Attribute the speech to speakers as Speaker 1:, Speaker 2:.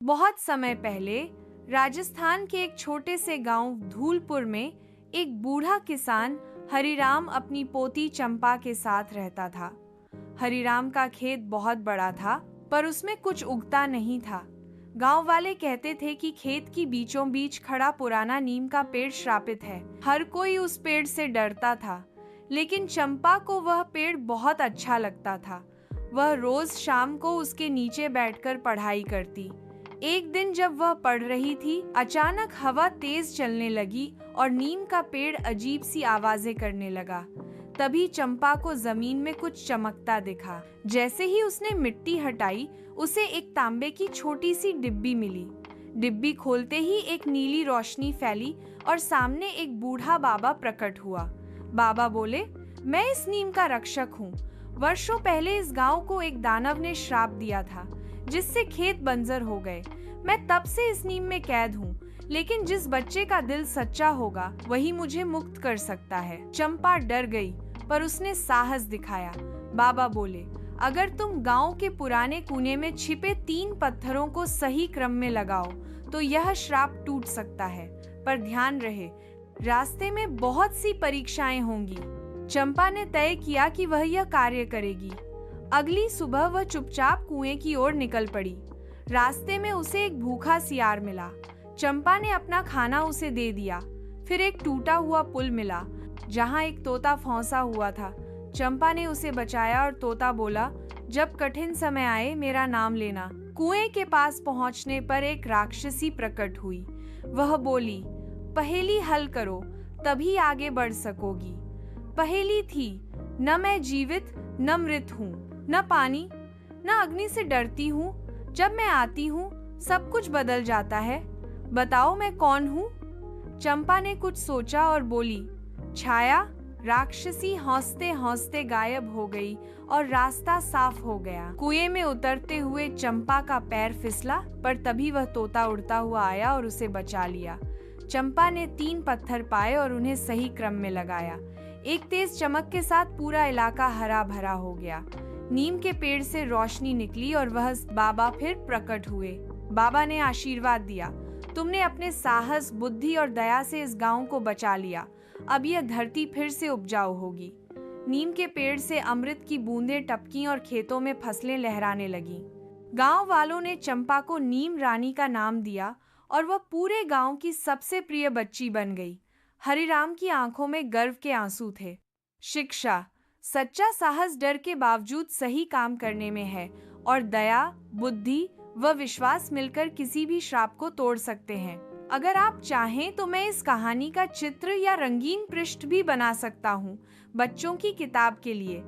Speaker 1: बहुत समय पहले राजस्थान के एक छोटे से गांव धूलपुर में एक बूढ़ा किसान हरिराम अपनी पोती चंपा के साथ रहता था। हरिराम का खेत बहुत बड़ा था, पर उसमें कुछ उगता नहीं था। गांव वाले कहते थे कि खेत की बीचों बीच खड़ा पुराना नीम का पेड़ श्रापित है। हर कोई उस पेड़ से डरता था, लेकिन चंपा को वह पेड़ बहुत अच्छा लगता था। वह रोज शाम को उसके नीचे बैठकर पढ़ाई करती। एक दिन जब वह पढ़ रही थी, अचानक हवा तेज चलने लगी और नीम का पेड़ अजीब सी आवाजें करने लगा। तभी चंपा को जमीन में कुछ चमकता दिखा। जैसे ही उसने मिट्टी हटाई, उसे एक तांबे की छोटी सी डिब्बी मिली। डिब्बी खोलते ही एक नीली रोशनी फैली और सामने एक बूढ़ा बाबा प्रकट हुआ। बाबा बोले, मैं इस नीम का रक्षक हूँ। वर्षों पहले इस गांव को एक दानव ने श्राप दिया था, जिससे खेत बंजर हो गए। मैं तब से इस नीम में कैद हूँ, लेकिन जिस बच्चे का दिल सच्चा होगा वही मुझे मुक्त कर सकता है। चंपा डर गई, पर उसने साहस दिखाया। बाबा बोले, अगर तुम गांव के पुराने कुएं में छिपे 3 पत्थरों को सही क्रम में लगाओ तो यह श्राप टूट सकता है। पर ध्यान रहे, रास्ते में बहुत सी परीक्षाएं होंगी। चंपा ने तय किया कि वह यह कार्य करेगी। अगली सुबह वह चुपचाप कुएं की ओर निकल पड़ी। रास्ते में उसे एक भूखा सियार मिला। चंपा ने अपना खाना उसे दे दिया। फिर एक टूटा हुआ पुल मिला, जहां एक तोता फंसा हुआ था। चंपा ने उसे बचाया और तोता बोला, जब कठिन समय आए मेरा नाम लेना। कुएं के पास पहुंचने पर एक राक्षसी प्रकट हुई। वह बोली, पहेली हल करो, तभी आगे बढ़ सकोगी। पहेली थी, न मैं जीवित न मृत हूँ, न पानी न अग्नि से डरती हूँ। जब मैं आती हूँ सब कुछ बदल जाता है। बताओ मैं कौन हूँ? चंपा ने कुछ सोचा और बोली, छाया। राक्षसी हंसते हंसते गायब हो गई और रास्ता साफ हो गया। कुएं में उतरते हुए चंपा का पैर फिसला, पर तभी वह तोता उड़ता हुआ आया और उसे बचा लिया। चंपा ने 3 पत्थर पाए और उन्हें सही क्रम में लगाया। एक तेज चमक के साथ पूरा इलाका हरा भरा हो गया। नीम के पेड़ से रोशनी निकली और वह बाबा फिर प्रकट हुए। बाबा ने आशीर्वाद दिया, तुमने अपने साहस, बुद्धि और दया से इस गांव को बचा लिया। अब यह धरती फिर से उपजाऊ होगी। नीम के पेड़ से अमृत की बूंदें टपकी और खेतों में फसलें लहराने लगीं। गांव वालों ने चंपा को नीम रानी का नाम दिया और वह पूरे गांव की सबसे प्रिय बच्ची बन गई। हरिराम की आंखों में गर्व के आंसू थे। शिक्षा, सच्चा साहस डर के बावजूद सही काम करने में है, और दया, बुद्धि व विश्वास मिलकर किसी भी श्राप को तोड़ सकते हैं। अगर आप चाहें तो मैं इस कहानी का चित्र या रंगीन पृष्ठ भी बना सकता हूँ, बच्चों की किताब के लिए।